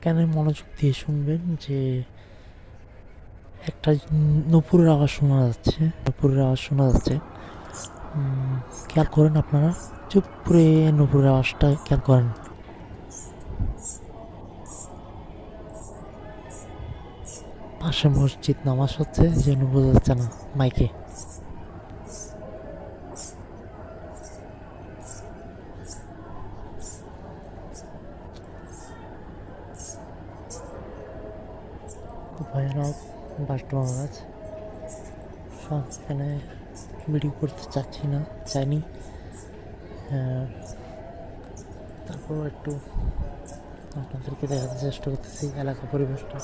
কানে মনোযোগ দিয়ে শুনবেন যে একটা নুপুরের আওয়াজ শোনা যাচ্ছে, খেয়াল করেন আপনারা, চুপ করে নুপুরের আওয়াজটা খেয়াল করেন। পাশে মসজিদ, নামাজ হচ্ছে, যে বোঝা যাচ্ছে না মাইকে। খুব ভয়ানক বাসডোবা গাছ। এখানে ভিডিও করতে চাইনি। তারপর একটু আপনাদেরকে দেখাতে চেষ্টা করতেছি এলাকা পরিবেশটা।